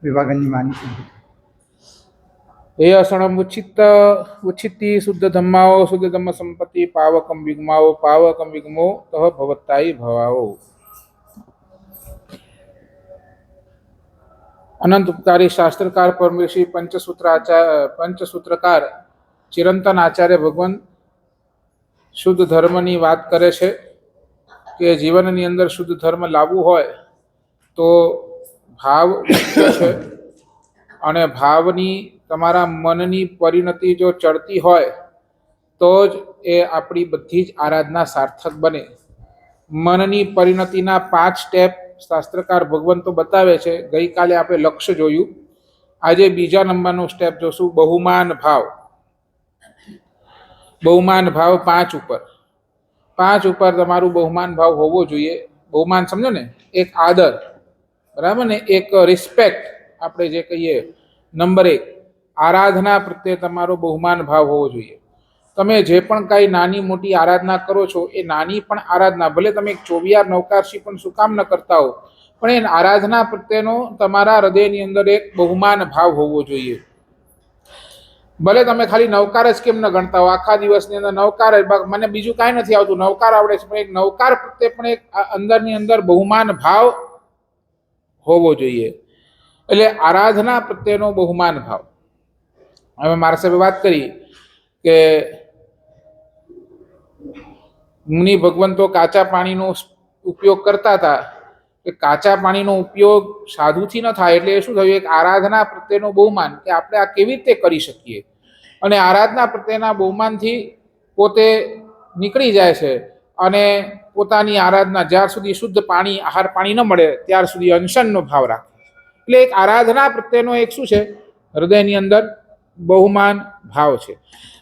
विभागनी वाणी सिद्ध हे असणम उच्छित्ति शुद्ध धम्माओ शुद्ध धम्म संपत्ति पावकम विगमो तह भवत्ताई भवाओ। अनंत उपकारी शास्त्रकार परमऋषि पंचसूत्रकार चिरंतन आचार्य भगवान शुद्ध धर्मनी बात करे छे कि जीवननी अंदर शुद्ध धर्म लावવું હોય तो भाव मुख्य છે અને ભાવની તમારા મનની પરિણતિ જો ચડતી હોય તો જ એ આપણી બધી જ આરાધના સાર્થક બને। મનની પરિણતિના 5 સ્ટેપ શાસ્ત્રકાર ભગવાન તો બતાવે છે। ગઈકાલે આપણે લક્ષ્ય જોયું, આજે બીજા નંબરનો સ્ટેપ જોશું, બહુમાન ભાવ। બહુમાન ભાવ 5 ઉપર 5 ઉપર તમારું બહુમાન ભાવ હોવો જોઈએ। બહુમાન સમજો ને, એક આદર, બરાબર ને, એક રિસ્પેક્ટ આપણે જે કહીએ। નંબર 1 આરાધના પ્રત્યે તમારો બહુમાન ભાવ હોવો જોઈએ। તમે જે પણ કાંઈ નાની મોટી આરાધના કરો છો એ નાની પણ આરાધના, ભલે તમે એક ચોવિયાર નવકારશી પણ શું કામ ન કરતા હો, પણ એ આરાધના પ્રત્યેનો તમારા હૃદયની અંદર એક બહુમાન ભાવ હોવો જોઈએ। ભલે તમે ખાલી નવકાર જ કેમ ન ગણતા હો, આખા દિવસની અંદર નવકાર મને બીજું કાંઈ નથી આવતું, નવકાર આવડે છે, પણ એક નવકાર પ્રત્યે પણ એક અંદરની અંદર બહુમાન ભાવ હોવો જોઈએ। એટલે આરાધના પ્રત્યેનો બહુમાન ભાવ। હવે મારા સાહેબે વાત કરી કે મુનિ ભગવંતો કાચા પાણીનો ઉપયોગ કરતા હતા, કે કાચા પાણીનો ઉપયોગ સાધુથી ન થાય, એટલે શું થયું, એક આરાધના પ્રત્યેનો બહુમાન, કે આપણે આ કેવી રીતે કરી શકીએ, અને આરાધના પ્રત્યેના બહુમાનથી પોતે નીકળી જાય છે અને પોતાની આરાધના જ્યાર સુધી શુદ્ધ પાણી, આહાર પાણી ન મળે ત્યાર સુધી અનશનનો ભાવ રાખે। એટલે એક આરાધના પ્રત્યેનો એક શું છે, હૃદયની અંદર બહુમાન ભાવ છે।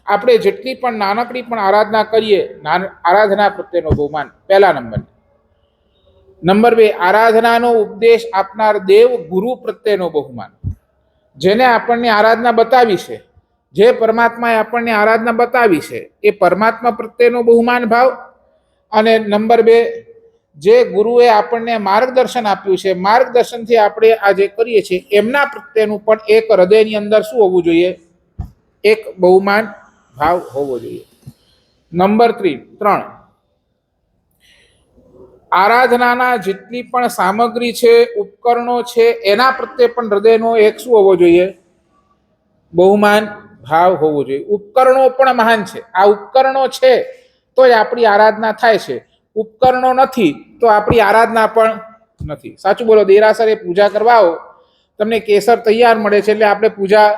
આપણે જેટલી પણ નાનકડી પણ આરાધના કરીએ, આરાધના પ્રત્યેનો બહુમાન પહેલા નંબર। નંબર 2 આરાધનાનો ઉપદેશ આપનાર દેવ ગુરુ પ્રત્યેનો બહુમાન। જેને આપણને આરાધના બતાવી છે, જે પરમાત્માએ આપણને આરાધના બતાવી છે, એ પરમાત્મા પ્રત્યેનો બહુમાન ભાવ। અને નંબર 2 જે ગુરુએ આપણને માર્ગદર્શન આપ્યું છે, માર્ગદર્શનથી આપણે આ જે કરીએ છીએ એમના પ્રત્યેનું પણ એક હૃદયની અંદર શું હોવું જોઈએ, એક બહુમાન ભાવ હોવો જોઈએ। નંબર 3 આરાધનાના જેટલી પણ સામગ્રી છે, ઉપકરણો છે, એના પ્રત્યે પણ હૃદયનો એક શું હોવો જોઈએ, બહુમાન ભાવ હોવો જોઈએ। ઉપકરણો પણ મહાન છે, આ ઉપકરણો છે તો જ આપણી આરાધના થાય છે, ઉપકરણો નથી તો આપણી આરાધના પણ નથી। સાચું બોલો, દેરાસરે પૂજા કરવા આવો, તમને કેસર તૈયાર મળે છે એટલે આપણે પૂજા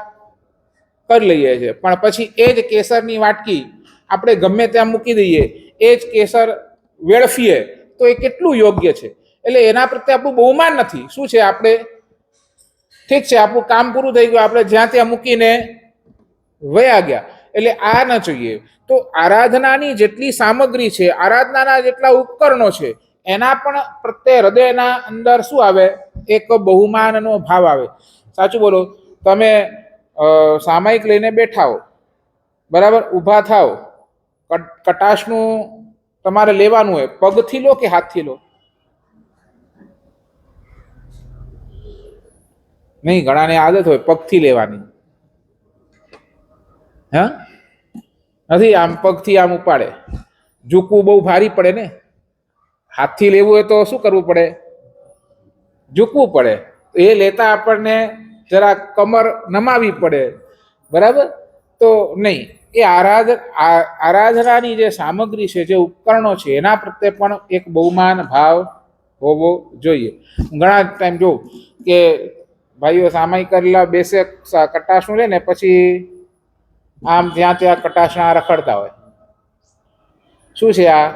કરી લઈએ છીએ, પણ પછી એ જ કેસરની વાટકી આપણે ગમે ત્યાં મૂકી દઈએ, એ જ કેસર વેડફીએ તો એ કેટલું યોગ્ય છે? એટલે એના પ્રત્યે આપણું બહુમાન નથી। શું છે, આપણે ઠીક છે, આપણું કામ પૂરું થઈ ગયું, આપણે જ્યાં ત્યાં મૂકીને વયા ગયા, એટલે આ ન જોઈએ। તો આરાધનાની જેટલી સામગ્રી છે, આરાધનાના જેટલા ઉપકરણો છે, એના પણ પ્રત્યે હૃદયના અંદર શું આવે, એક બહુમાનનો ભાવ આવે। સાચું બોલો, તમે સામાયિક લઈને બેઠા હો, બરાબર, ઊભા થાવ, કટાશનું તમારે લેવાનું હોય, પગથી લો કે હાથથી લો? નહીં, ઘણાને આદત હોય પગથી લેવાની, હા, નથી, આમ પગથી આમ ઉપાડે, ઝૂકવું બહુ ભારી પડે ને, હાથથી લેવું હોય તો શું કરવું પડે, ઝૂકવું પડે, એ લેતા આપણને જરા કમર નમાવી પડે, બરાબર। તો નહીં, એ આરાધનાની જે સામગ્રી છે, જે ઉપકરણો છે, એના પ્રત્યે પણ એક બહુમાન ભાવ હોવો જોઈએ। ઘણા ટાઈમ જોઉં કે ભાઈઓ સામાયિક કરેલા બેસે, કટાશનું લે ને પછી આમ ત્યાં ત્યાં કટાશના રખડતા હોય। શું છે, આ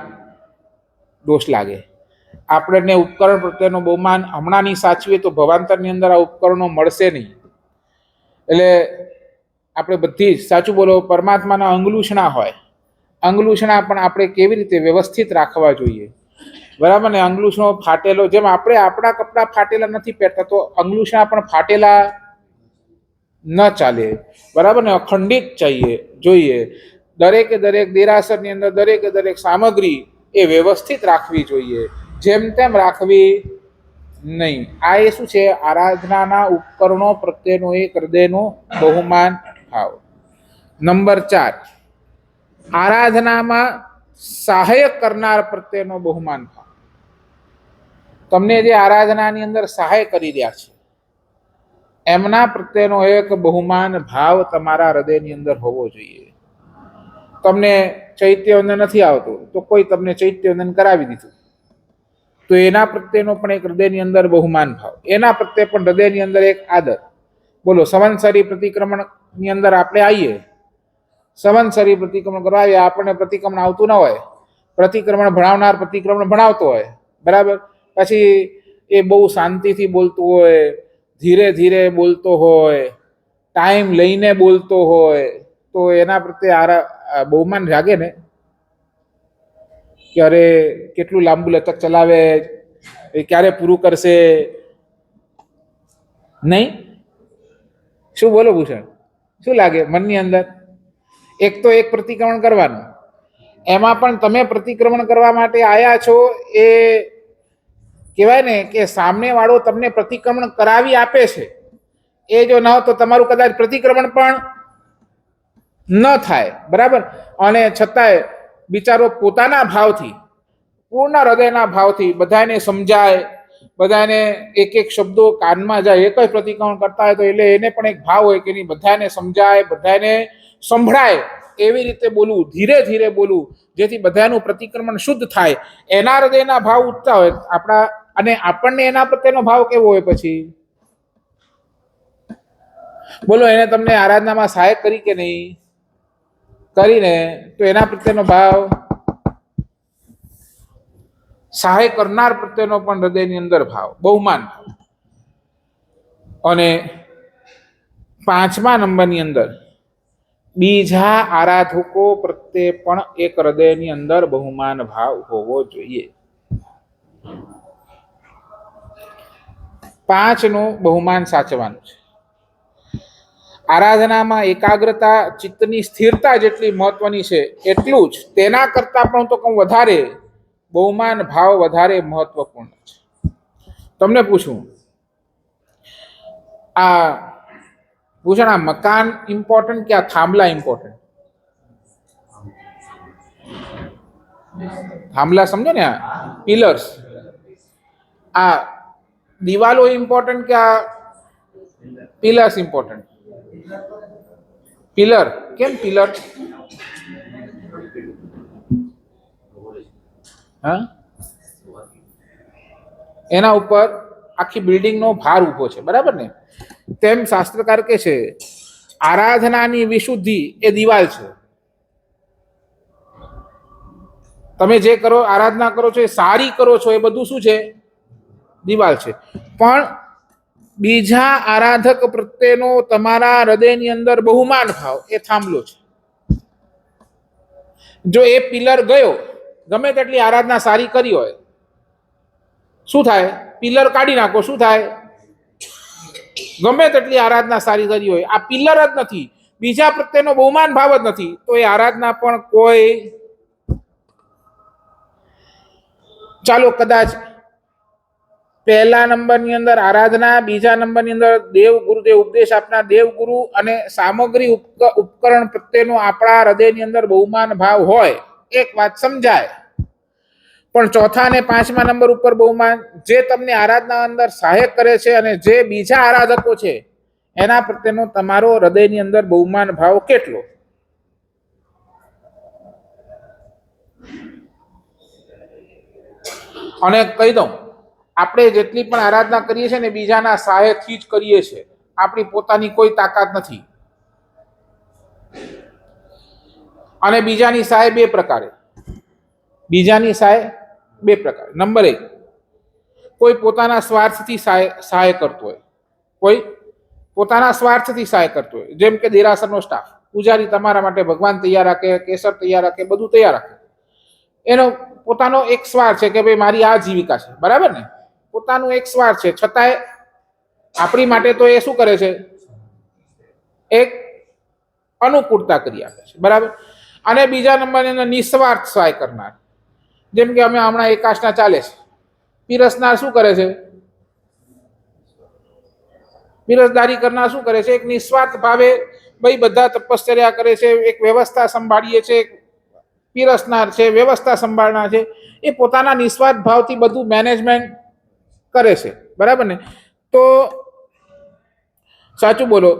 દોષ લાગે। આપણને ઉપકરણ પ્રત્યેનો બહુમાન હમણાં નહીં સાચવીએ તો ભવાંતરની અંદર આ ઉપકરણો મળશે નહીં। એટલે આપણે બધી જ, સાચું બોલો, પરમાત્માના અંગલુષણા હોય, અંગલુષણા પણ આપણે કેવી રીતે વ્યવસ્થિત રાખવા જોઈએ, બરાબર ને? અંગલુષણો ફાટેલો, જેમ આપણે આપણા કપડાં ફાટેલા નથી પહેરતા, તો અંગલુષણા પણ ફાટેલા ન ચાલે, બરાબર ને? અખંડિત જોઈએ। દરેકે દરેક દેરાસરની અંદર દરેકે દરેક સામગ્રી એ વ્યવસ્થિત રાખવી જોઈએ, જેમ તેમ રાખવી નહીં. આ એ શું છે? આરાધનાના ઉપકરણો પ્રત્યેનો એક હૃદયનો બહુમાન ભાવ. નંબર 4, આરાધનામાં સહાય કરનાર પ્રત્યેનો બહુમાન ભાવ. તમને જે આરાધનાની અંદર સહાય કરી રહ્યા છે એમના પ્રત્યેનો એક બહુમાન ભાવ તમારા હૃદયની અંદર હોવો જોઈએ. તમને ચૈત્યવંદન નથી આવતું તો કોઈ તમને ચૈત્યવંદન કરાવી દીધું તો એના પ્રત્યેનો પણ એક હૃદયની અંદર બહુમાન ભાવ, એના પ્રત્યે પણ હૃદયની અંદર એક આદર. બોલો, સંવત્સરી પ્રતિક્રમણની અંદર આપણે આવીએ, સંવત્સરી પ્રતિક્રમણ કરવા આવીએ, આપણને પ્રતિક્રમણ આવતું ન હોય, પ્રતિક્રમણ ભણાવનાર પ્રતિક્રમણ ભણાવતો હોય, બરાબર, પછી એ બહુ શાંતિથી બોલતું હોય, ધીરે ધીરે બોલતો હોય, ટાઈમ લઈને બોલતો હોય, તો એના પ્રત્યે બહુમાન જાગે ને કે અરે કેટલું લાંબુ લચક ચલાવે, એ ક્યારે પૂરું કરશે? નહીં? શું બોલો ભૂષણ, શું લાગે મનની અંદર? એક તો એક પ્રતિક્રમણ કરવાનું, એમાં પણ તમે પ્રતિક્રમણ કરવા માટે આયા છો એ કહેવાય ને કે સામે વાળો તમને પ્રતિક્રમણ કરાવી આપે છે, એ જો ન હોય તો તમારું કદાચ પ્રતિક્રમણ પણ ન થાય, બરાબર. અને છતાંય બિચારો પોતાના ભાવથી, પૂર્ણ હૃદયના ભાવથી બધાને સમજાય, બધાને એક એક શબ્દો કાનમાં જાય, એક જ પ્રતિક્રમણ કરતા હોય તો એટલે એને પણ એક ભાવ હોય કે નહીં, બધાને સમજાય, બધાને સંભળાય એવી રીતે બોલવું, ધીરે ધીરે બોલવું, જેથી બધાનું પ્રતિક્રમણ શુદ્ધ થાય. એના હૃદયના ભાવ ઉઠતા હોય આપણા, અને આપણને એના પ્રત્યેનો ભાવ કેવો હોય પછી? બોલો, એને તમને આરાધનામાં સહાય કરી કે નહીં કરીને? તો એના પ્રત્યેનો ભાવ, સહાય કરનાર પ્રત્યેનો પણ હૃદયની અંદર ભાવ, બહુમાન ભાવ. અને 5મા નંબરની અંદર બીજા આરાધકો પ્રત્યે પણ એક હૃદયની અંદર બહુમાન ભાવ હોવો જોઈએ. 5નું બહુમાન સાચવાનું છે. આરાધનામાં એકાગ્રતા, ચિત્તની સ્થિરતા જેટલી મહત્વની છે એટલું જ તેના કરતા પણ તો કહું વધારે બહુમાન ભાવ વધારે મહત્વપૂર્ણ છે. તમને પૂછું, આ ભૂષણ, આ મકાન ઇમ્પોર્ટન્ટ કે આ થાંભલા ઇમ્પોર્ટન્ટ? થાંભલા સમજો ને, આ પિલર્સ, આ દિવાલો ઇમ્પોર્ટન્ટ કે આ પિલર્સ ઇમ્પોર્ટન્ટ? પિલર. કેમ પિલર? હા, એના ઉપર આખી બિલ્ડિંગનો ભાર ઉભો છે, બરાબર ને? તેમ શાસ્ત્રકાર કે છે આરાધનાની વિશુદ્ધિ એ દિવાલ છે. તમે જે કરો, આરાધના કરો છો, એ સારી કરો છો, એ બધું શું છે? દિવાલ છે. પણ બીજા આરાધક પ્રત્યેનો તમારા હૃદયની અંદર બહુમાન ભાવ એ થાંભલો છે. જો એ પિલર ગયો, ગમે તેટલી આરાધના સારી કરી હોય, શું થાય? પિલર કાઢી નાખો, શું થાય? ગમે તેટલી આરાધના સારી કરી હોય, આ પિલર જ નથી, બીજા પ્રત્યેનો બહુમાન ભાવ જ નથી, તો એ આરાધના પણ કોઈ, ચાલો કદાચ પહેલા નંબરની અંદર આરાધના, બીજા નંબરની અંદર દેવ ગુરુદેવ ઉપદેશ આપના દેવગુરુ અને સામગ્રી ઉપકરણ પ્રત્યેનો આપણા હૃદયની અંદર બહુમાન ભાવ હોય, એક વાત સમજાય. પણ ચોથા અને 5મા નંબર ઉપર બહુમાન, જે તમને આરાધના અંદર સહાયક કરે છે અને જે બીજા આરાધકો છે એના પ્રત્યેનો તમારો હૃદયની અંદર બહુમાન ભાવ કેટલો? અને કહી દઉં, આપણે જેટલી પણ આરાધના કરીએ છીએ ને બીજાના સહાયથી જ કરીએ છીએ, આપણી પોતાની કોઈ તાકાત નથી. અને બીજાની સહાય બે પ્રકારે, બીજાની સહાય બે પ્રકાર. નંબર 1, કોઈ પોતાના સ્વાર્થથી સહાય કરતો હોય, કોઈ પોતાના સ્વાર્થથી સહાય કરતો હોય, જેમ કે દેરાસરનો સ્ટાફ, પૂજારી તમારા માટે ભગવાન તૈયાર રાખે, કેસર તૈયાર રાખે, બધું તૈયાર રાખે, એનો પોતાનો એક સ્વાર્થ છે કે ભાઈ મારી આ જીવિકા છે, બરાબર ને? પોતાનું એક સ્વાર્થ છે, છતાંય આપણી માટે તો એ શું કરે છે? એક અનુકૂળતા કરી આપે છે, બરાબર. અને બીજા નંબરની અંદર નિસ્વાર્થ સહાય કરનાર, જેમ કે અમે હમણાં એકાશના ચાલે છે, પીરસનાર શું કરે છે? પીરસદારી કરનાર શું કરે છે? એક નિસ્વાર્થ ભાવે ભાઈ બધા તપશ્ચર્યા કરે છે, એક વ્યવસ્થા સંભાળીએ છે, પીરસનાર છે, વ્યવસ્થા સંભાળનાર છે, એ પોતાના નિસ્વાર્થ ભાવથી બધું મેનેજમેન્ટ કરે છે, બરાબર ને? તો સાચું બોલો,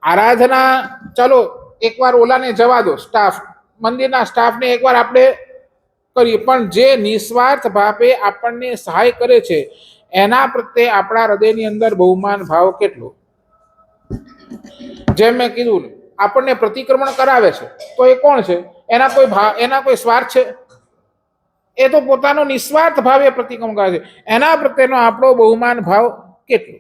આરાધના ચાલો એકવાર ઓલાને જવા દો, સ્ટાફ મંદિરના સ્ટાફને એકવાર આપણે કરીએ, પણ જે નિસ્વાર્થ ભાવે આપણને સહાય કરે છે એના પ્રત્યે આપણા હૃદયની અંદર બહુમાન ભાવ કેટલો? જેમ મેં કીધું, આપણને પ્રતિક્રમણ કરાવે છે તો એ કોણ છે? એના કોઈ સ્વાર્થ છે? એ તો પોતાનો નિસ્વાર્થ ભાવે પ્રતિક્રમણ કરે છે. એના પ્રત્યેનો આપણો બહુમાન ભાવ કેટલો?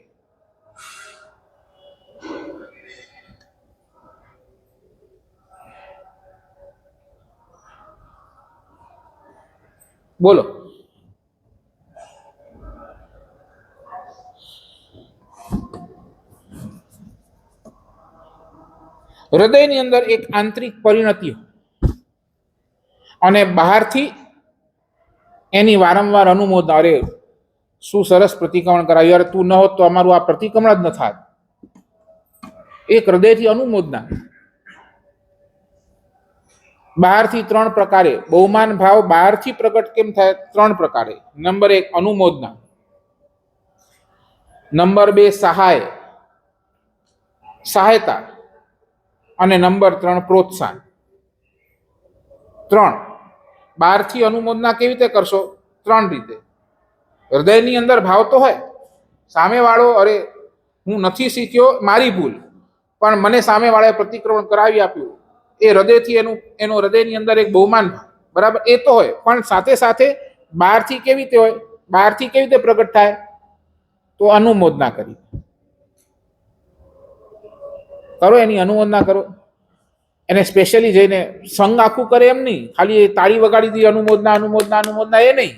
બોલો. હૃદયની અંદર એક આંતરિક પરિણતિ અને બહારથી એની વારંવાર અનુમોદના, અરે શું સરસ પ્રતિક્રમણ કરાવ્યું, યાર તું ન હોત તો અમારું આ પ્રતિક્રમણ જ ન થાત. એક હૃદયથી અનુમોદના. બહારથી ત્રણ પ્રકારે બહુમાન ભાવ બહારથી પ્રગટ કેમ થાય? ત્રણ પ્રકારે. નંબર 1 અનુમોદના, નંબર 2 સહાયતા, અને નંબર 3 પ્રોત્સાહન. 3 બહારથી અનુમોદના કેવી રીતે કરશો? 3 રીતે. હૃદયની અંદર ભાવ તો હોય, સામેવાળો, અરે હું નથી શીખ્યો, મારી ભૂલ, પણ મને સામેવાળાએ પ્રતિક્રમણ કરાવી આપ્યું, એ હૃદયથી એનો હૃદયની અંદર એક બહુમાન, બરાબર, એ તો હોય. પણ સાથે સાથે બહારથી કેવી રીતે હોય? બહારથી કેવી રીતે પ્રગટ થાય? તો અનુમોદના કરી કરો, એની અનુમોદના કરો. એને સ્પેશિયલી જઈને સંઘ આખું કરે એમ નહીં, ખાલી તાળી વગાડી દી અનુમોદના અનુમોદના અનુમોદના, એ નહીં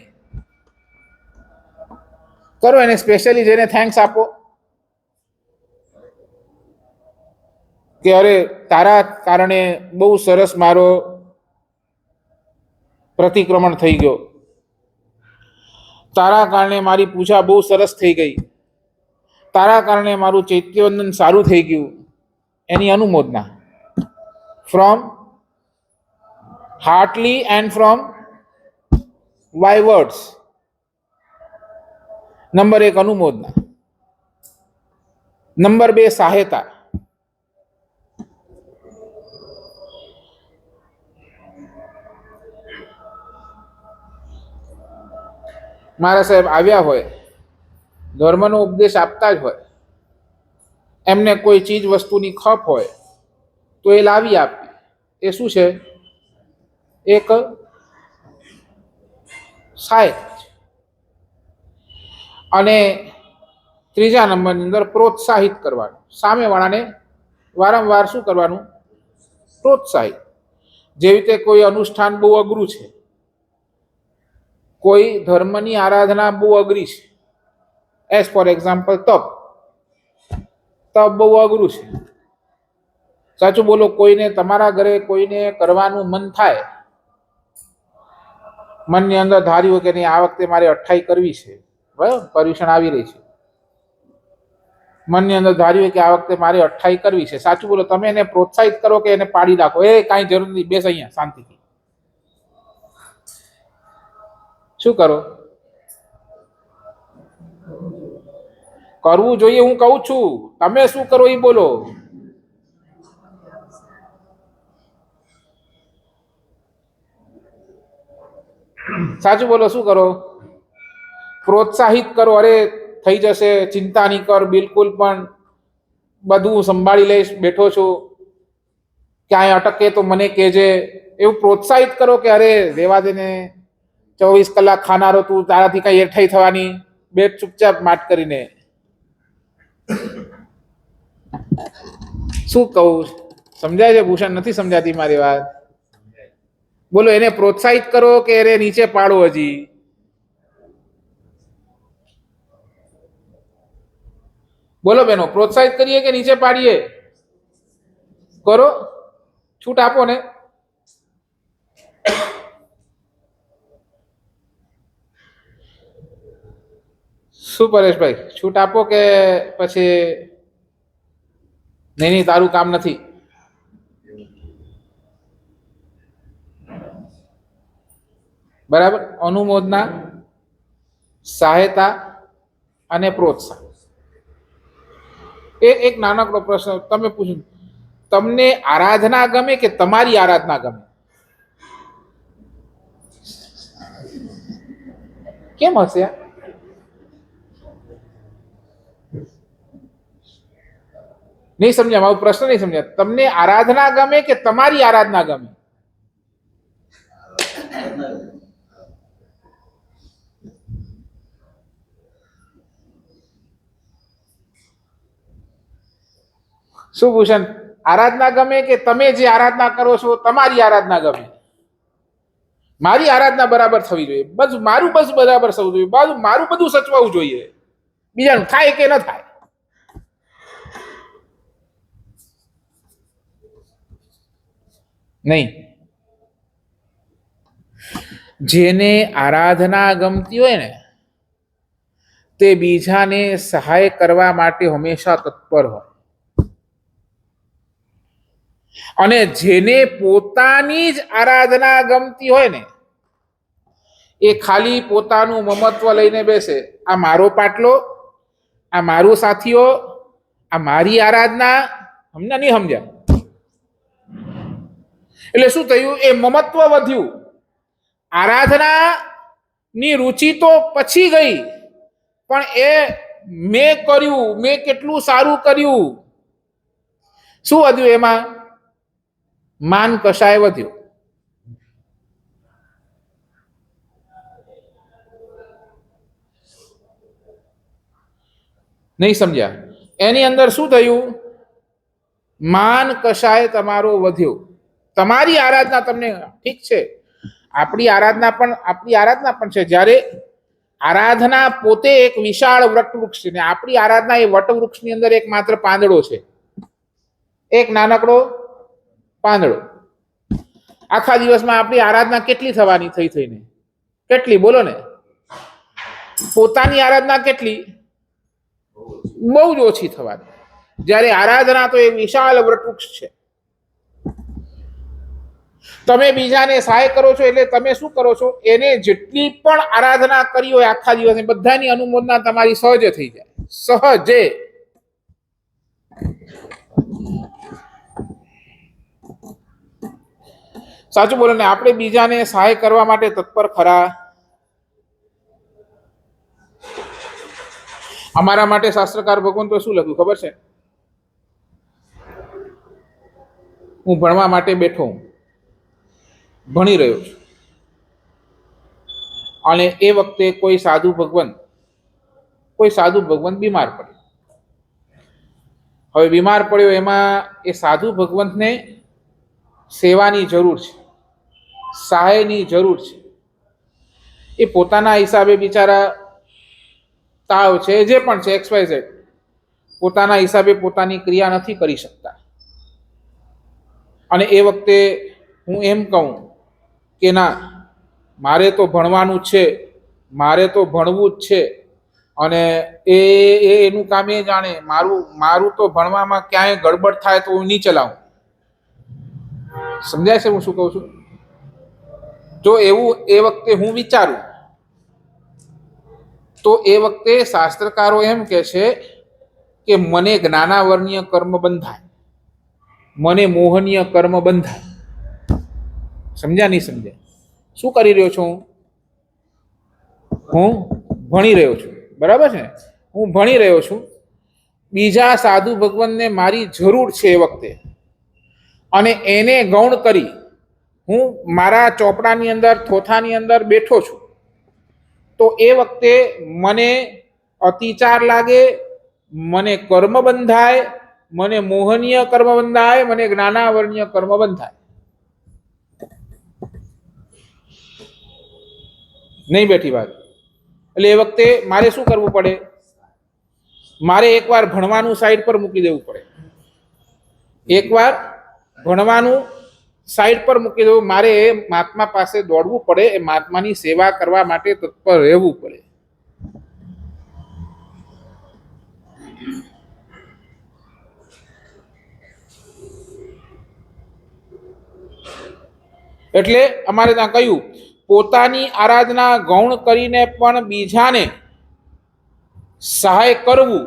કરો. એને સ્પેશિયલી જઈને થેન્ક્સ આપો કે અરે તારા કારણે બહુ સરસ મારો પ્રતિક્રમણ થઈ ગયો, તારા કારણે મારી પૂજા બહુ સરસ થઈ ગઈ, તારા કારણે મારું ચૈત્યવંદન સારું થઈ ગયું. એની અનુમોદના from heartly and from by words. Number 1 અનુમોદના. નંબર 2 સહાયતા. મારા સાહેબ આવ્યા હોય, ધર્મનો ઉપદેશ આપતા જ હોય, એમને કોઈ ચીજ વસ્તુની ખપ હોય તો એ લાવી આપી. એ શું છે? એક સહાયતા છે. અને ત્રીજા નંબરની અંદર પ્રોત્સાહિત કરવાનું, સામેવાળાને વારંવાર શું કરવાનું? પ્રોત્સાહિત. જેવી રીતે કોઈ અનુષ્ઠાન બહુ અઘરું છે, કોઈ ધર્મની આરાધના બહુ અઘરી છે, એઝ ફોર એક્ઝામ્પલ તપ બહુ અઘરું છે. સાચું બોલો, કોઈને તમારા ઘરે કોઈને કરવાનું મન થાય, મનની અંદર ધાર્યું કે નહીં આ વખતે મારે 28 કરવી છે, બરાબર, પર્યુષણ આવી રહી છે, મનની અંદર ધાર્યું કે આ વખતે મારે 28 કરવી છે. સાચું બોલો, તમે એને પ્રોત્સાહિત કરો કે એને પાડી રાખો? એ કાંઈ જરૂર નથી, બેસ અહીંયા શાંતિથી. શું કરો? કરવું જોઈએ, હું કહું છું, તમે શું કરો એ બોલો. સાચું બોલો, શું કરો? પ્રોત્સાહિત કરો. અરે થઈ જશે, ચિંતા નહીં કર, બિલકુલ, પણ બધું સંભાળી લઈશ, બેઠો છું, ક્યાંય અટકે તો મને કહેજે. એવું પ્રોત્સાહિત કરો કે અરે રેવા દે ને, 24 કલાક ખાનારો તું, તારાથી કઈ હેઠાઈ થવાની, બેઠ ચૂપચાપ માટ કરીને. શું કહું? સમજાય છે ભૂષણ? નથી સમજાતી મારી વાત? બોલો, એને પ્રોત્સાહિત કરો કે અરે નીચે પાડો? હજી બોલો બેનો, પ્રોત્સાહિત કરીએ કે નીચે પાડીએ? કરો, છૂટ આપો ને. શું પરેશભાઈ, છૂટ આપો કે પછી નહીં નહીં, તારું કામ નથી. બરાબર. અનુમોદના, સહાયતા અને પ્રોત્સાહન. એક નાનકડો પ્રશ્ન તમે પૂછ્યું, તમને આરાધના ગમે કે તમારી આરાધના ગમે? કેમ હશે? નહીં સમજ્યા, મારો પ્રશ્ન નહીં સમજ્યા. તમને આરાધના ગમે કે તમારી આરાધના ગમે? શું ભૂષણ, આરાધના ગમે કે તમે જે આરાધના કરો છો તમારી આરાધના ગમે? મારી આરાધના બરાબર થવી જોઈએ, બધું મારું બસ બરાબર થવું જોઈએ, મારું બધું સચવાવું જોઈએ, બીજાનું થાય કે ન થાય. નહીં. જેને આરાધના ગમતી હોય ને તે બીજાને સહાય કરવા માટે હંમેશા તત્પર હોય, અને જેને પોતાની જ આરાધના ગમતી હોય ને એ ખાલી પોતાનું મમત્વ લઈને બેસે. આ મારો પાટલો, આ મારું સાથીઓ, આ મારી આરાધના. સમજ્યા નહીં સમજ્યા? એટલે શું થયું? એ મમત્વ વધ્યું. આરાધના ની રુચિ તો પછી ગઈ, પણ એ મેં કર્યું, મેં કેટલું સારું કર્યું, શું વધ્યું એમાં? માન કશાય વધ્યો. નહીં સમજ્યા? એની અંદર શું થયું? માન કશાય તમારો વધ્યો. તમારી આરાધના તમને ઠીક છે, આપણી આરાધના પણ છે. જ્યારે આરાધના પોતે એક વિશાળ વટવૃક્ષ છે ને આપણી આરાધના એ વટવૃક્ષની અંદર એક માત્ર પાંદડો છે, એક નાનકડો પાંદડો. આખા દિવસમાં આપણી આરાધના કેટલી થવાની થઈને? કેટલી? બોલો ને. પોતાની આરાધના કેટલી? બહુ જ ઓછી થવાની. જ્યારે આરાધના તો એ વિશાળ વટવૃક્ષ છે. તમે બીજાને સહાય કરો છો એટલે તમે શું કરો છો? એને જેટલી પણ આરાધના કરી હોય આખા દિવસની બધાની અનુમોદના તમારી સહજે થઈ જાય, સહજે. સાચું બોલો ને? આપણે બીજાને સહાય કરવા માટે તત્પર ખરા? અમારા માટે શાસ્ત્રકાર ભગવાન તો શું લખ્યું ખબર છે? હું ભણવા માટે બેઠો હું, ભણી રહ્યો છું, અને એ વખતે કોઈ સાધુ ભગવંત બીમાર પડ્યો. હવે બીમાર પડ્યો એમાં એ સાધુ ભગવંતને સેવાની જરૂર છે, સહાયની જરૂર છે. એ પોતાના હિસાબે બિચારા તાવ છે, જે પણ છે XYZ, પોતાના હિસાબે પોતાની ક્રિયા નથી કરી શકતા. અને એ વખતે હું એમ કહું કે ના, મારે તો ભણવાનું છે, મારે તો ભણવું જ છે, અને એનું કામ એ જાણે. મારું તો ભણવામાં ક્યાંય ગડબડ થાય તો હું નહીં ચલાવું. સમજાય છે હું શું કહું છું? જો એવું એ વખતે હું વિચારું તો એ વખતે શાસ્ત્રકારો એમ કે છે કે મને જ્ઞાનાવર્ણીય કર્મ બંધાય, મને મોહનીય કર્મ બંધાય. સમજ્યા નહીં સમજ્યા? શું કરી રહ્યો છું હું ભણી રહ્યો છું, બરાબર છે? હું ભણી રહ્યો છું. બીજા સાધુ ભગવાનને મારી જરૂર છે એ વખતે, અને એને ગૌણ કરી હું મારા ચોપડાની અંદર, થોથાની અંદર બેઠો છું. તો એ વખતે મને અતિચાર લાગે, મને કર્મ બંધાય, મને મોહનીય કર્મ બંધાય, મને જ્ઞાનાવર્ણીય કર્મ બંધાય. નહીં બેઠી વાત? એટલે એ વખતે મારે શું કરવું પડે? મારે એકવાર ભણવાનું સાઈડ પર મૂકી દેવું પડે. એકવાર ભણવાનું સાઈડ પર મૂકી દેવું. મારે એ મહાત્મા પાસે દોડવું પડે, એ મહાત્માની સેવા કરવા માટે તત્પર રહેવું પડે. એટલે અમારે ત્યાં કહ્યું, પોતાની આરાધના ગૌણ કરીને પણ બીજાને સહાય કરવું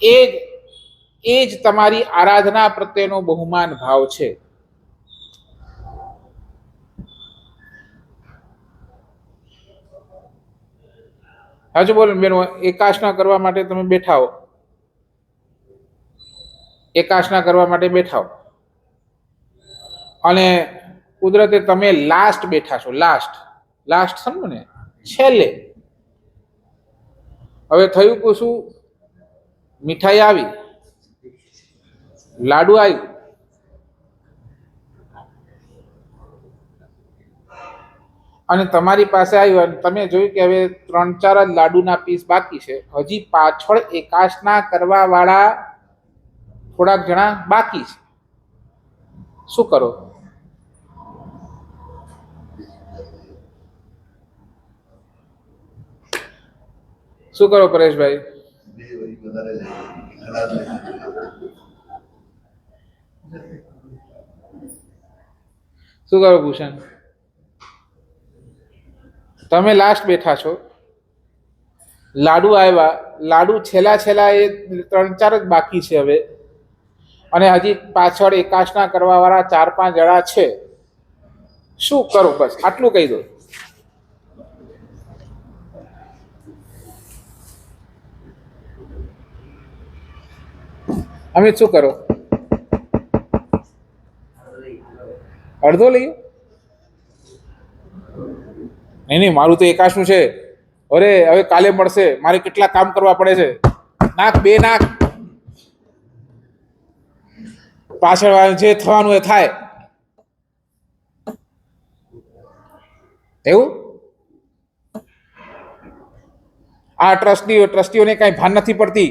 એ જ તમારી આરાધના પ્રત્યેનો બહુમાન ભાવ છે. હજુ બોલો બેનો, એકાસના કરવા માટે તમે બેઠા હો, એકાસના કરવા માટે બેઠા હો અને કુદરતે તમે લાસ્ટ બેઠા છો, લાસ્ટ સમજો ને, છેલ્લે. હવે થયું કે શું, મીઠાઈ આવી, લાડુ આવ્યું, અને તમારી પાસે આવ્યું અને તમે જોયું કે હવે 3-4 જ લાડુના પીસ બાકી છે, હજી પાછળ એકાસના કરવા વાળા થોડાક જણા બાકી છે, શું કરો? શું કરો પરેશભાઈ? શું કરો ભૂષણ? તમે લાસ્ટ બેઠા છો, લાડુ આવ્યા, લાડુ છેલ્લા એ 3-4 જ બાકી છે હવે, અને હજી પાછળ એકાસના કરવા વાળા 4-5 જણા છે, શું કરો? બસ આટલું કહી દો. અમિત શું કરો? અડધો લઈએ? નહીં, મારું તો એકાસનું છે. અરે હવે કાલે મળશે, મારે કેટલા કામ કરવા પડે છે. નાક બે નાક, પાછળ જે થવાનું એ થાય. એવું આ ટ્રસ્ટીઓને કઈ ભાન નથી પડતી.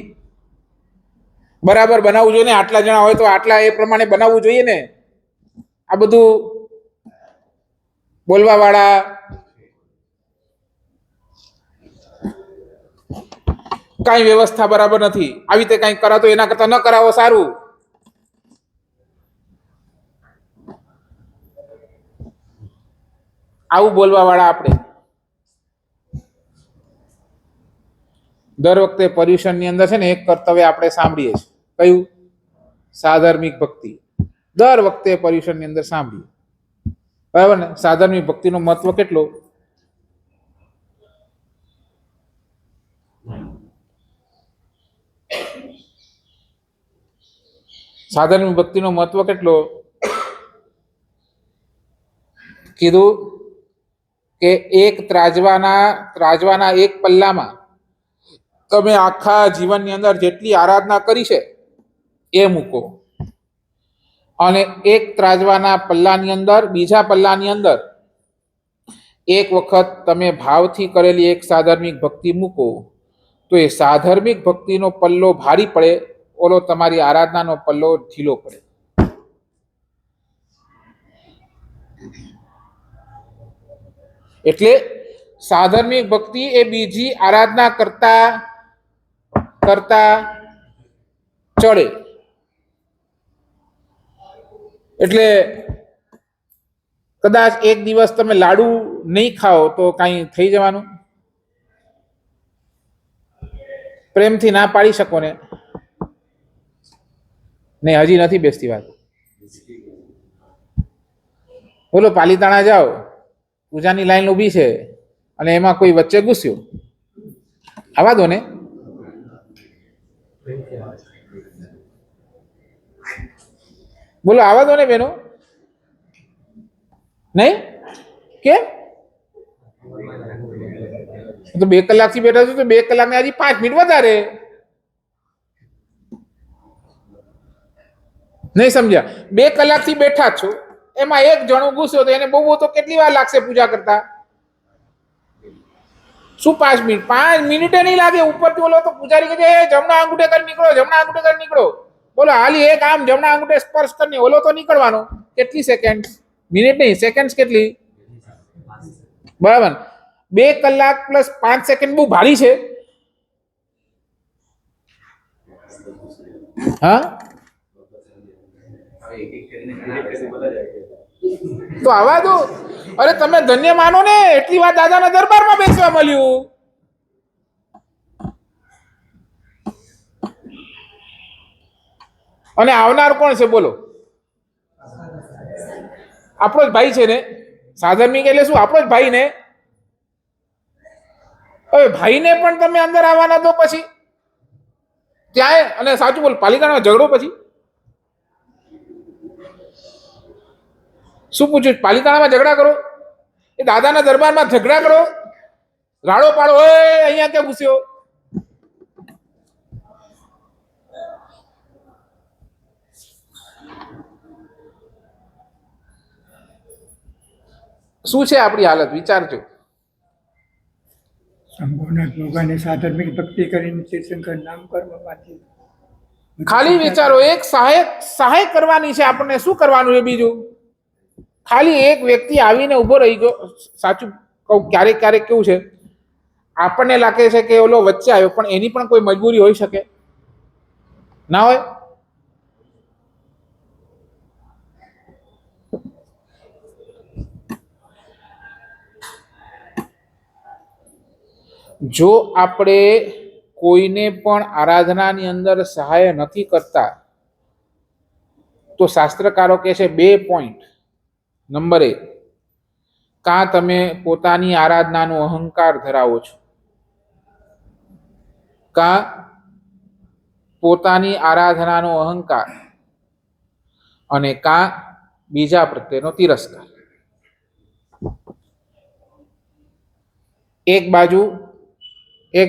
બરાબર બનાવવું જોઈએ ને, આટલા જણા હોય તો આટલા એ પ્રમાણે બનાવવું જોઈએ ને. આ બધું બોલવા વાળા, કઈ વ્યવસ્થા બરાબર નથી, આવી રીતે કઈ કરાતો એના કરતા ન કરાવો સારું. આવું બોલવા વાળા આપણે દર વખતે પર્યુષણની અંદર છે ને એક કર્તવ્ય આપણે સાંભળીએ છીએ. કયું? સાધર્મિક ભક્તિ. દર વખતે પર્યુષણની અંદર સાંભળીએ, બરાબર ને? સાધર્મિક ભક્તિનો મહત્વ કેટલો? સાધર્મિક ભક્તિનો મહત્વ કેટલો? કીધું કે એક ત્રાજવાના એક પલ્લામાં તમે આખા જીવનની અંદર જેટલી આરાધના કરી છે એ મૂકો, અને એક ત્રાજવાના પલ્લાની અંદર, બીજા પલ્લાની અંદર એક વખત તમે ભાવથી કરેલી એક સાધર્મિક ભક્તિ મૂકો, તો એ સાધર્મિક ભક્તિનો પલ્લો ભારી પડે, ઓલો તમારી આરાધનાનો પલ્લો ઢીલો પડે. એટલે સાધર્મિક ભક્તિ એ બીજી આરાધના કરતા ચડે. એટલે કદાચ એક દિવસ તમે લાડુ નહીં ખાઓ તો કઈ થઈ જવાનું? પ્રેમથી ના પાડી શકો ને? નહીં, હજી નથી બેસતી વાત. બોલો, પાલીતાણા જાઓ, પૂજાની લાઈન ઊભી છે અને એમાં કોઈ વચ્ચે ઘૂસ્યો, આવા દો ને. બોલો, આવા દો ને બેનો. નહીં કેમ? તો 2 કલાકથી બેઠા છો તો 2 કલાકને હજી 5 મિનિટ વધારે. નહીં સમજ્યા? 2 કલાકથી બેઠા છો, એમાં એક જણો ઘૂસ્યો તો એને બહુ તો કેટલી વાર લાગશે પૂજા કરતા? શું 5 મિનિટ? 5 મિનિટે નહીં લાગે. ઉપરથી બોલો તો પૂજારી કહે જમણા આંગૂઠે કરી નીકળો, જમણા આંગૂઠે કરી નીકળો. બોલો, હાલી એક આમ જમણા આંગૂઠે સ્પર્શ કરીને ઓલો તો નીકળવાનો. કેટલી સેકન્ડ? મિનિટ નહીં, સેકન્ડ કેટલી? બરાબર. 2 કલાક પ્લસ 5 સેકન્ડ બહુ ભારી છે. હા, તો આવા દો. અરે તમે ધન્ય માનો ને, એટલી વાર દાદાના દરબારમાં બેસવા મળ્યું. અને આવનાર કોણ છે બોલો? આપણો જ ભાઈ છે ને. સાધર્મિક એટલે શું? આપણો જ ભાઈ ને. હવે ભાઈને પણ તમે અંદર આવવાના દો પછી ત્યાં. અને સાચું બોલ, પાલિતાણામાં ઝઘડો પછી શું પૂછ્યું? પાલિતાણામાં ઝઘડા કરો, એ દાદાના દરબારમાં ઝઘડા કરો, રાડો પાડો, હોય અહીંયા ક્યાં ઘૂસ્યો? શું છે આપણી હાલત? વિચારજો. સંપૂર્ણ ભગવાને સાધર્મિક ભક્તિ કરીને તીર્થંકર નામ કર્મમાંથી ખાલી વિચારો, એક સહાય કરવાની છે આપણને. શું કરવાનું છે બીજું? ખાલી એક વ્યક્તિ આવીને ઉભો રહી ગયો. સાચું કહું, ક્યારેક ક્યારેક કેવું છે, આપણને લાગે છે કે ઓલો વચ્ચે આવ્યો, પણ એની પણ કોઈ મજબૂરી હોઈ શકે ના હોય. જો આપણે કોઈને પણ આરાધનાની અંદર સહાય નથી કરતા તો શાસ્ત્રકારો કહે છે 2 પોઈન્ટ. નંબર 1, કાં તમે પોતાની આરાધનાનો અહંકાર ધરાવો છો, કાં પોતાની આરાધનાનો અહંકાર, અને કાં બીજા પ્રત્યેનો તિરસ્કાર. એક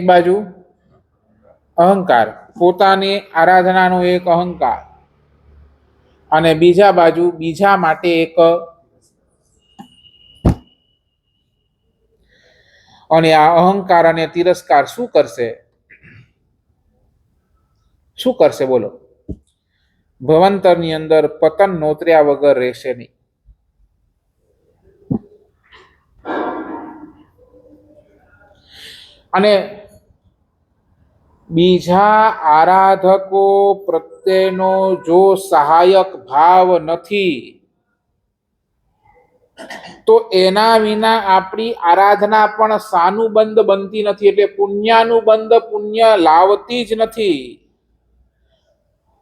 બાજુ અહંકાર, પોતાની આરાધનાનો એક અહંકાર, અને બીજા બાજુ બીજા માટે એક. અને આ અહંકાર અને તિરસ્કાર શું કરશે બોલો? ભવંતરની અંદર પતન નોતર્યા વગર રહેશે નહીં. અને બીજા આરાધકો પ્રત્યેનો જો સહાયક ભાવ નથી તો એના વિના આપણી આરાધના પણ સાનુબંધ બનતી નથી. એટલે પુણ્યાનુબંધ પુણ્ય લાવતી જ નથી,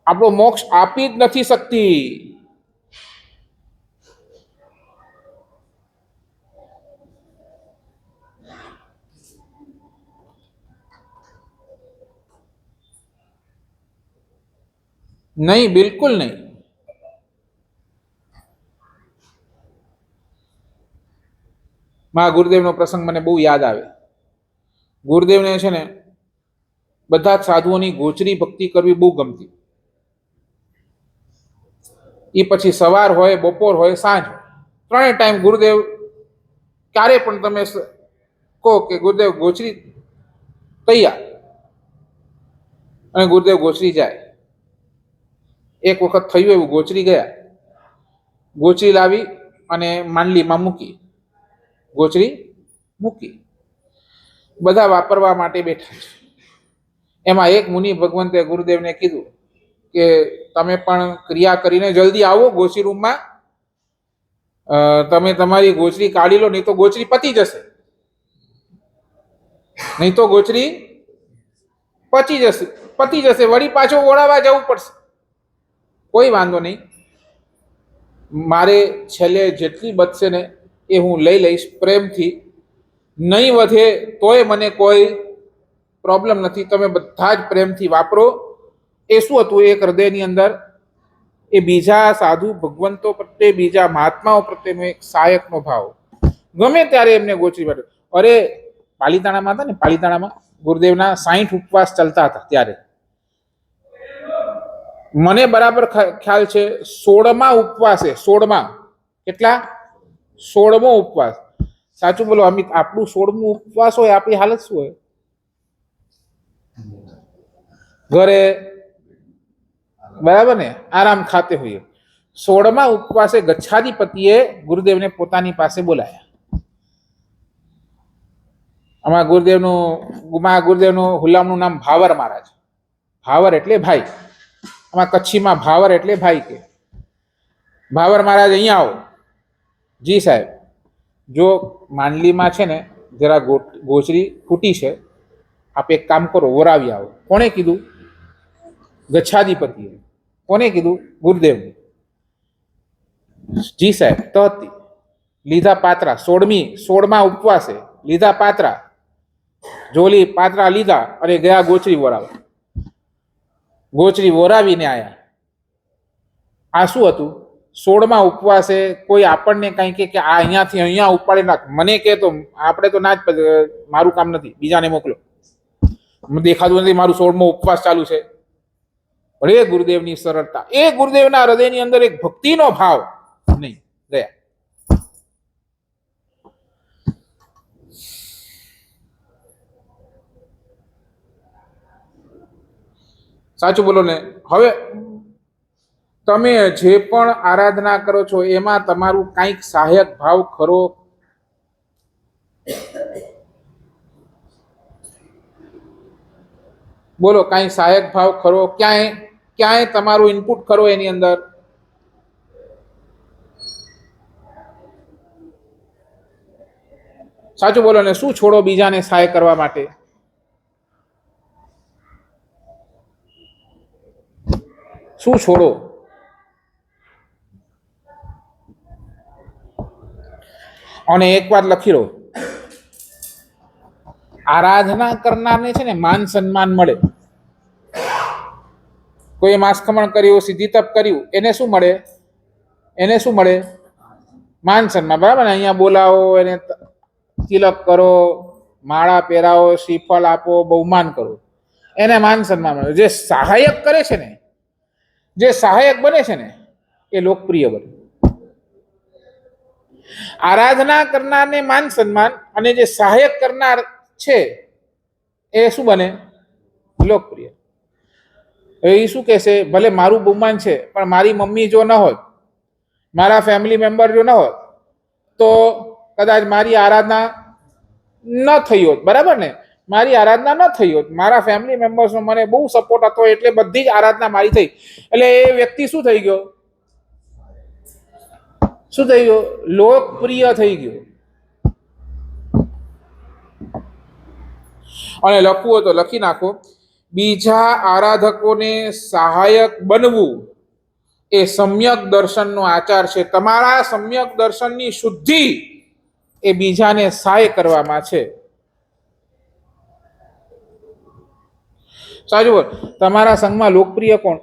આપણો મોક્ષ આપી જ નથી શકતી. નહીં, બિલકુલ નહીં. મારા ગુરુદેવનો પ્રસંગ મને બહુ યાદ આવે. ગુરુદેવને છે ને બધા જ સાધુઓની ગોચરી ભક્તિ કરવી બહુ ગમતી. એ પછી સવાર હોય, બપોર હોય, સાંજ, 3 ટાઈમ ગુરુદેવ ક્યારે પણ તમે કહો કે ગુરુદેવ ગોચરી તૈયાર, અને ગુરુદેવ ગોચરી જાય. એક વખત થયું એવું, ગોચરી ગયા, ગોચરી લાવી અને માંડલીમાં ગોચરી મૂકી, બધા વાપરવા માટે બેઠા છે. એમાં એક મુનિ ભગવંતે ગુરુદેવને કીધું કે તમે પણ ક્રિયા કરીને જલ્દી આવો ગોચરી રૂમમાં, તમે તમારી ગોચરી કાઢી લો, નહીં તો ગોચરી પતી જશે, વળી પાછો ઓળાવા જવું પડશે. કોઈ વાંધો નહીં, મારે છેલ્લે જેટલી બચશે ને એ હું લઈ લઈશ પ્રેમથી, નહીં વધે તોય મને કોઈ પ્રોબ્લેમ નથી, તમે બધા જ પ્રેમથી વાપરો. એ શું હતું? એક હૃદયની અંદર એ બીજા સાધુ ભગવંતો પ્રત્યે, બીજા મહાત્માઓ પ્રત્યેનો એક સહાયકનો ભાવ. ગમે ત્યારે એમને ગોચરી માટે. અરે પાલિતાણામાં હતા ને, પાલિતાણામાં ગુરુદેવના 60 ઉપવાસ ચાલતા હતા ત્યારે. મને બરાબર ખ્યાલ છે 16મા ઉપવાસે, 16મા, કેટલા? 16મો ઉપવાસ. સાચું બોલો અમિત, આપણું 16મું ઉપવાસ હોય, આપણી હાલત શું હોય? ઘરે બરાબર ને, આરામ ખાતે હોઈએ. 16મા ઉપવાસે ગચ્છાધિપતિએ ગુરુદેવને પોતાની પાસે બોલાયા. અમારા ગુરુદેવનું હુલામનું નામ ભાવર મહારાજ. ભાવર એટલે ભાઈ, આમાં કચ્છીમાં ભાવર એટલે ભાઈ કે. ભાવર મહારાજ અહીંયા આવો. જી સાહેબ, જો માંડલીમાં છે ને જરા ગોચરી ફૂટી છે, આપ એક કામ કરો, વરાવી આવો. કોણે કીધું? ગચ્છાધિપતિએ. કોને કીધું? ગુરુદેવ. જી સાહેબ, તહતી લીધા પાત્રા, 16મા ઉપવાસે લીધા પાત્રા, જોલી પાત્રા લીધા અને ગયા ગોચરી વરાવા. ગોચરી વરાવીને આયા. આ શું હતું? 16મા ઉપવાસે કોઈ આપણને કઈ કે આ અહીંયાથી અહીંયા ઉપાડી નાખ, મને કે તો આપણે તો ના જ, મારું કામ નથી, બીજાને મોકલો, દેખાતું નથી મારું 16મો ઉપવાસ ચાલુ છે. પણ એ ગુરુદેવની સરળતા, એ ગુરુદેવના હૃદયની અંદર એક ભક્તિનો ભાવ નહીં ગયા. સાચું બોલો ને. હવે તમે જે પણ આરાધના કરો છો એમાં તમારું કંઈક સહાયક ભાવ ખરો? બોલો, કાંઈ સહાયક ભાવ ખરો? ક્યાંય તમારું ઇનપુટ ખરો એની અંદર? સાચું બોલો ને. શું છોડો બીજાને સહાય કરવા માટે? શું છોડો? અને એક વાત લખી લો, આરાધના કરનારને છે ને માન સન્માન મળે. કોઈ માસખમણ કર્યું, સિદ્ધિ તપ કર્યું, એને શું મળે? એને શું મળે? માન સન્માન. બરાબર ને? અહીંયા બોલાવો, એને તિલક કરો, માળા પહેરાવો, શ્રીફળ આપો, બહુમાન કરો, એને માન સન્માન મળે. જે સહાયક કરે છે ને, જે સહાયક બને છે ને, એ લોકપ્રિય બને. આરાધના કરનારને માન સન્માન, અને જે સહાયક કરનાર છે એ શું બને? લોકપ્રિય. એ શું કહેશે? ભલે મારું બહુમાન છે, પણ મારી મમ્મી જો ન હોત, મારા ફેમિલી મેમ્બર જો ન હોત, તો કદાચ મારી આરાધના ન થઈ હોત. બરાબર ને? મારી આરાધના ન થઈ હોત, મારા ફેમિલી મેમ્બર્સનો મને બહુ સપોર્ટ હતો, એટલે બધી જ આરાધના મારી થઈ. એટલે એ વ્યક્તિ શું થઈ ગયો? શું થઈ ગયો? લોકપ્રિય થઈ ગયો. અને લખવું હોય તો લખી નાખો, બીજા આરાધકોને સહાયક બનવું એ સમ્યક દર્શનનો આચાર છે. તમારા સમ્યક દર્શનની શુદ્ધિ એ બીજાને સહાય કરવામાં છે. સાચું. તમારા સંઘમાં લોકપ્રિય કોણ?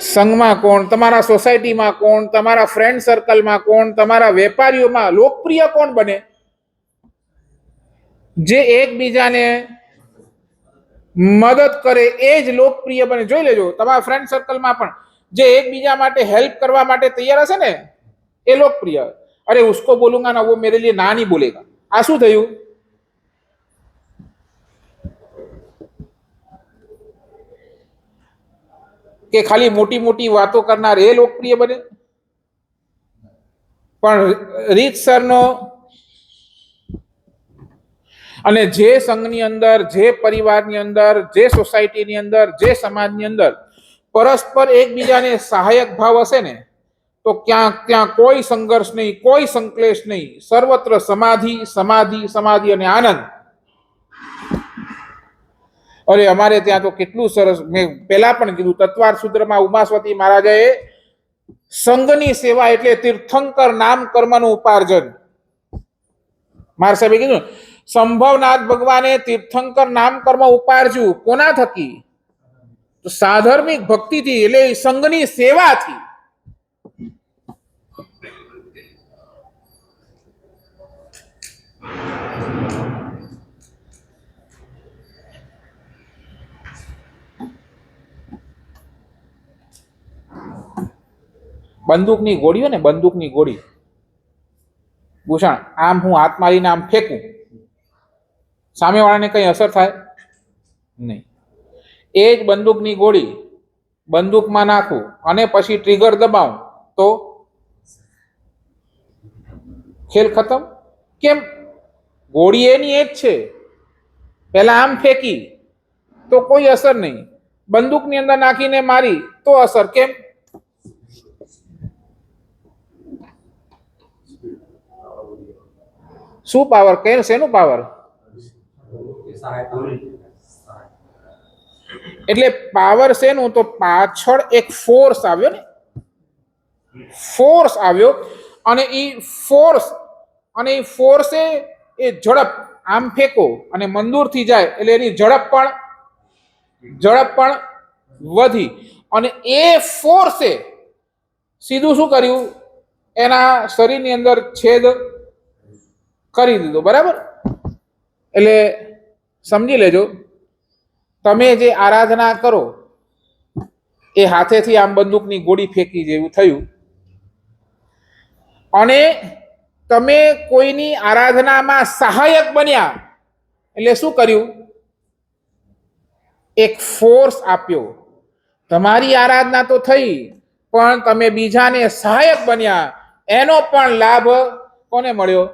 સંઘમાં કોણ? તમારા સોસાયટીમાં કોણ? તમારા ફ્રેન્ડ સર્કલમાં કોણ? તમારા વેપારીઓમાં લોકપ્રિય કોણ બને? જે એકબીજાને મદદ કરે એ જ લોકપ્રિય બને. જોઈ લેજો, તમારા ફ્રેન્ડ સર્કલમાં પણ જે એકબીજા માટે હેલ્પ કરવા માટે તૈયાર હશે ને, એ લોકપ્રિય. અરે ઉસકો બોલુંગા ના, વો મેરે લીએ ના નહીં બોલેગા. આ શું થયું? કે ખાલી મોટી મોટી વાતો કરનાર એ લોકપ્રિય બને? પણ રીતસરનો અને જે સંઘની અંદર, જે પરિવારની અંદર, જે સોસાયટીની અંદર, જે સમાજની અંદર પરસ્પર એકબીજાને સહાયક ભાવ હશે ને, તો ત્યાં કોઈ સંઘર્ષ નહીં, કોઈ સંકલેશ નહીં. સર્વત્ર સમાધિ, સમાધિ, સમાધિ અને આનંદ. અરે અમારે ત્યાં તો કેટલું સરસ, મેં પહેલા પણ કીધું, તત્વાર સૂત્રમાં ઉમાસ્વતી મહારાજાએ સંઘની સેવા એટલે તીર્થંકર નામ કર્મનું ઉપાર્જન. મારા સાહેબે કીધું, સંભવનાથ ભગવાને તીર્થંકર નામ કર્મ ઉપાર્જ્યું. કોના થકી? તો સાધર્મિક ભક્તિથી, એટલે સંઘની સેવાથી. બંદૂકની ગોળીઓ ને, બંદૂકની ગોળી, ભૂષણ, આમ હું હાથ મારીને આમ ફેંકું, સામેવાળાને કઈ અસર થાય નહીં. એ જ બંદૂકની ગોળી બંદૂકમાં નાખું અને પછી ટ્રિગર દબાવું તો ખેલ ખતમ. કેમ? ગોળી એની એ જ છે. પહેલા આમ ફેંકી તો કોઈ અસર નહીં, બંદૂકની અંદર નાખીને મારી તો અસર. કેમ? શું પાવર? કે શેનું પાવર? એટલે પાવર શેનું? તો પાછળ એક ફોર્સ આવ્યો ને, ફોર્સ આવ્યો, અને એ ફોર્સે એ ઝડપ આમ ફેંકો અને મંદૂરથી જાય એટલે એની ઝડપ પણ વધી, અને એ ફોર્સે સીધું શું કર્યું? એના શરીરની અંદર છેદ કરી દીધો. બરાબર? એટલે સમજી લેજો, તમે જે આરાધના કરો એ હાથેથી આમ બંદૂકની ગોળી ફેંકી જેવું થયું, અને તમે કોઈની આરાધનામાં સહાયક બન્યા એટલે શું કર્યું? એક ફોર્સ આપ્યો. તમારી આરાધના તો થઈ, પણ તમે બીજાને સહાયક બન્યા, એનો પણ લાભ કોને મળ્યો?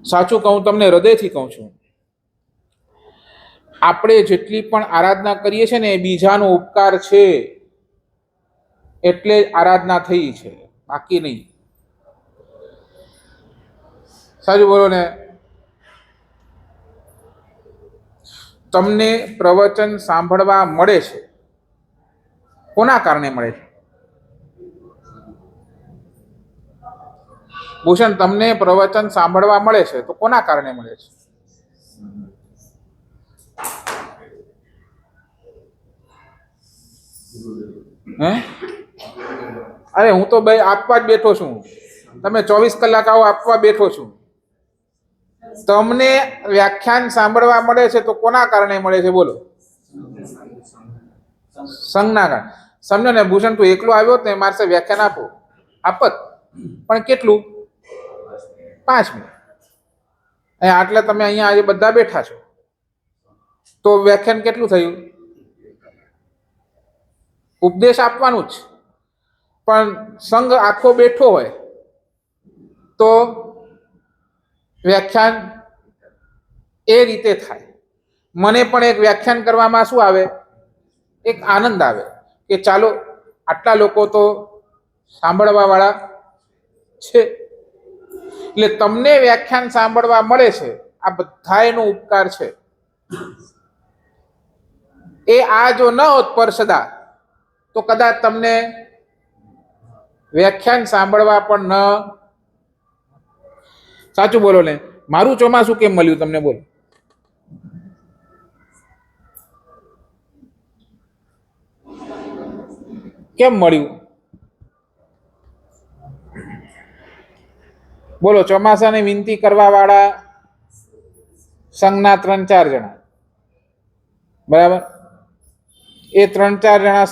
સાચું કહું, તમને હૃદયથી કહું છું, આપણે જેટલી પણ આરાધના કરીએ છીએ ને એ બીજાનો ઉપકાર છે એટલે આરાધના થઈ છે, બાકી નહીં. સાચું બોલો ને? તમને પ્રવચન સાંભળવા મળે છે, કોના કારણે મળે છે? ભૂષણ, તમને પ્રવચન સાંભળવા મળે છે તો કોના કારણે મળે છે? હે? અરે હું તો ભાઈ આપવા જ બેઠો છું. તમે 24 કલાક આવો આપવા બેઠો છું. તમને વ્યાખ્યાન સાંભળવા મળે છે તો કોના કારણે મળે છે? બોલો. સંઘના કારણે. સમજો ને ભૂષણ, તું એકલો આવ્યો ને મારે વ્યાખ્યાન આપત, પણ કેટલું? 5 મિનિટ. આટલે તમે અહીંયા આજે બધા બેઠા છો તો વ્યાખ્યાન કેટલું થયું? ઉપદેશ આપવાનું જ. પણ સંઘ આખો બેઠો હોય તો વ્યાખ્યાન એ રીતે થાય. મને પણ એક વ્યાખ્યાન કરવામાં શું આવે? એક આનંદ આવે કે ચાલો આટલા લોકો તો સાંભળવા વાળા છે. એટલે તમને વ્યાખ્યાન સાંભળવા મળે છે, આ બધાયનો ઉપકાર છે. એ આ જો ન હોત પરસદા તો કદાચ તમને વ્યાખ્યાન સાંભળવા પણ ન. સાચું બોલો ને? મારું ચોમાસું કેમ મળ્યું તમને? બોલો. કેમ મળ્યું? બોલો. ચોમાસાને વિનંતી કરવા વાળા સંઘના 3-4 જણા, બરાબર? એ 3-4 જણા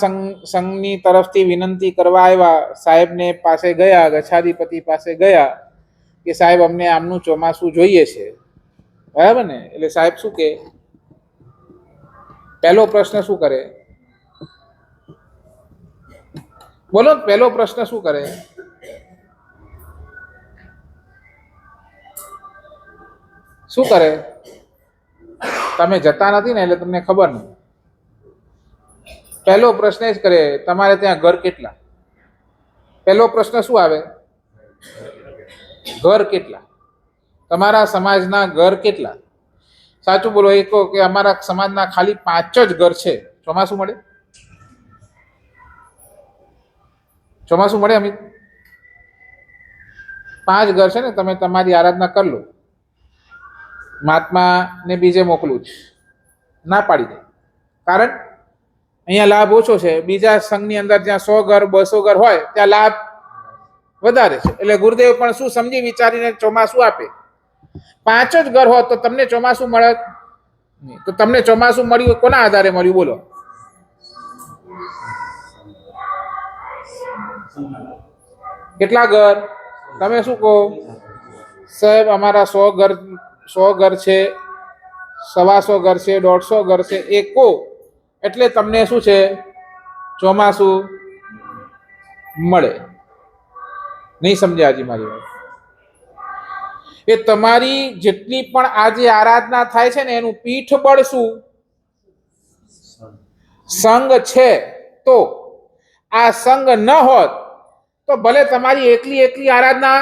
સંઘની તરફથી વિનંતી કરવા આવ્યા. સાહેબને પાસે ગયા, ગચ્છાધિપતિ પાસે ગયા કે સાહેબ અમને આમનું ચોમાસું જોઈએ છે, બરાબર ને? એટલે સાહેબ શું કે? પહેલો પ્રશ્ન શું કરે? બોલો. પહેલો પ્રશ્ન શું કરે? શું કરે? તમે જતા નથી ને એટલે તમને ખબર નહીં. પહેલો પ્રશ્ન જ કરે, તમારે ત્યાં ઘર કેટલા? પહેલો પ્રશ્ન શું આવે? ઘર કેટલા? તમારા સમાજના ઘર કેટલા? સાચું બોલો. એ કહો કે અમારા સમાજના ખાલી 5 જ ઘર છે. ચોમાસું મળે? ચોમાસું મળે? અમિત, 5 ઘર છે ને, તમે તમારી આરાધના કરી લો. મહાત્માને બીજે મોકલું જ ના પાડી દે. કારણ અહીંયા લાભ ઓછો છે. બીજા સંઘની અંદર જ્યાં 100 ઘર 200 ઘર હોય ત્યાં લાભ વધારે છે. એટલે ગુરુદેવ પણ શું સમજી વિચારીને ચોમાસું આપે. 5 જ ઘર હોત તો તમને ચોમાસું મળે. તો તમને ચોમાસું મળ્યું કોના આધારે મળ્યું? બોલો. કેટલા ઘર? તમે શું કહો? સાહેબ અમારા 100 ઘર છે, 125 ઘર છે, 150 ઘર છે. એ કહો એટલે તમને શું છે? ચોમાસું મળે. નહીં સમજ્યા હજી મારી વાત? એ તમારી જેટલી પણ આજે આરાધના થાય છે ને એનું પીઠબળ શું? સંગ છે. તો આ સંગ ન હોત તો ભલે તમારી એકલી એકલી આરાધના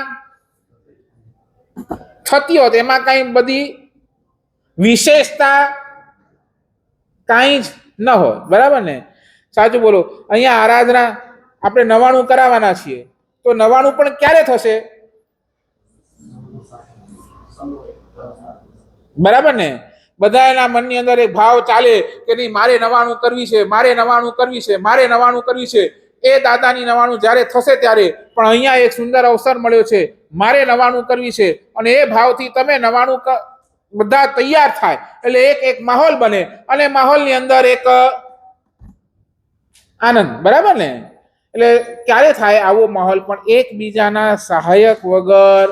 થતી હોત, એમાં કઈ બધી વિશેષતા કાંઈ જ ન હોય, બરાબર ને? સાચું બોલો. અહીંયા આરાધના આપણે 99 કરાવવાના છીએ, તો 99 પણ ક્યારે થશે? બરાબર ને? બધા એના મનની અંદર એક ભાવ ચાલે કે નહીં, મારે 99 કરવી છે, મારે 99 કરવી છે, મારે 99 કરવી છે. એ દાદાની 99 જ્યારે થશે ત્યારે, પણ અહીંયા એક સુંદર અવસર મળ્યો છે, મારે 99 કરવી છે, અને એ ભાવથી તમે 99 બધા તૈયાર થાય એટલે એક માહોલ બને, અને માહોલની અંદર એક આનંદ, બરાબર ને? એટલે ક્યારે થાય આવો માહોલ? પણ એકબીજાના સહાયક વગર.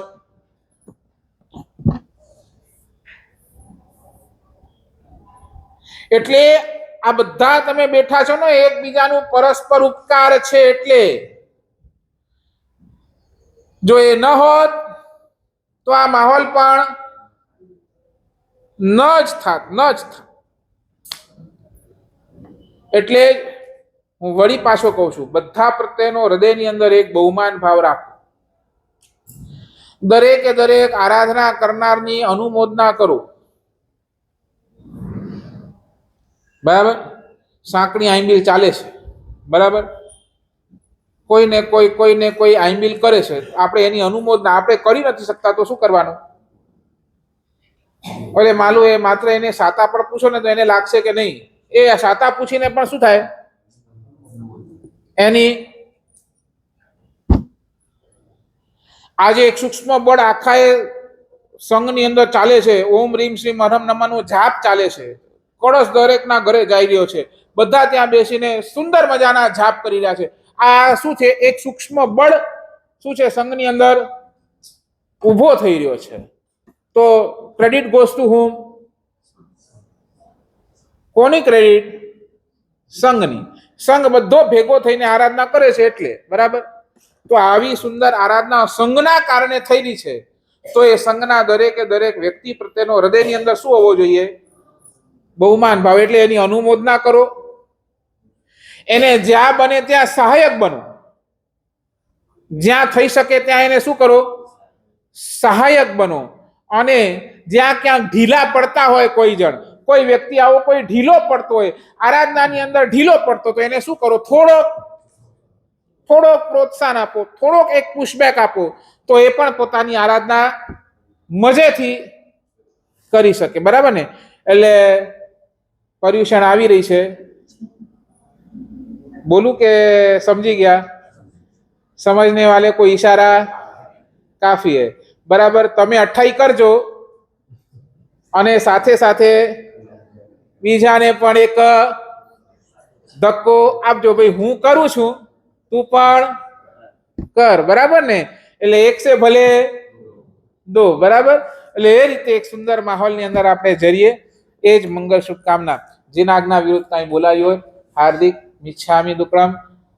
એટલે આ બધા તમે બેઠા છો ને, એકબીજાનું પરસ્પર ઉપકાર છે. એટલે જો એ ન હોત તો આ માહોલ પણ ન જ થાત. એટલે હું વળી પાછો કહું છું, બધા પ્રત્યેનો હૃદયની અંદર એક બહુમાન ભાવ રાખો. દરેકે દરેક આરાધના કરનારની અનુમોદના કરો, બરાબર? સાંકડી આંબીલ ચાલે છે, બરાબર? કોઈને કોઈ આંબીલ કરે છે, આપણે એની અનુમોદના આપણે કરી નથી શકતા, તો શું કરવાનું? એટલે માલું એ માત્ર એને સાતા પણ પૂછો ને તો એને લાગશે કે નહીં, એ સાતા પૂછીને પણ શું થાય, એની આજે એક સૂક્ષ્મ બળ આખા એ સંઘની અંદર ચાલે છે. ઓમ રીમ શ્રીમ હરમ નમઃનો જાપ ચાલે છે, કળશ દરેકના ઘરે જઈ રહ્યો છે, બધા ત્યાં બેસીને સુંદર મજાના જાપ કરી રહ્યા છે. આ શું છે? એક સૂક્ષ્મ બળ શું છે? સંઘની અંદર ઊભો થઈ રહ્યો છે. તો ક્રેડિટ ગોઝ ટુ whom? કોની ક્રેડિટ? સંઘની. સંઘ બધો ભેગો થઈને આરાધના કરે છે એટલે, બરાબર? તો આવી સુંદર આરાધના સંઘના કારણે થઈ રહી છે, તો એ સંઘના દરેકે દરેક વ્યક્તિ પ્રત્યેનો હૃદયની અંદર શું હોવો જોઈએ? બહુમાન ભાવ. એટલે એની અનુમોદના કરો, એને જ્યાં બને ત્યાં સહાયક બનો, જ્યાં થઈ શકે ત્યાં એને શું કરો? સહાયક બનો. અને જ્યાં ક્યાંક ઢીલા પડતા હોય કોઈ વ્યક્તિ આવો કોઈ ઢીલો પડતો હોય, આરાધનાની અંદર ઢીલો પડતો, તો એને શું કરો? થોડોક પ્રોત્સાહન આપો, થોડોક એક પુશબેક આપો, તો એ પણ પોતાની આરાધના મજેથી કરી શકે, બરાબર ને? એટલે પર્યુષણ આવી રહી છે. બોલું કે સમજી ગયા? સમજને વાલે કોઈ ઈશારા કાફી હે, બરાબર? તમે 28 કરજો અને સાથે સાથે બીજાને પણ એક ધક્કો આપજો, ભાઈ હું કરું છું, તું પણ કર, બરાબર ને? એટલે એક સે ભલે દો, બરાબર? એટલે એ રીતે એક સુંદર માહોલની અંદર આપણે જરીએ, એ જ મંગળ શુભકામના. જેના આજ્ઞા વિરુદ્ધ કાંઈ બોલાયું હોય, હાર્દિક મિચ્છામિ દુક્કડમ.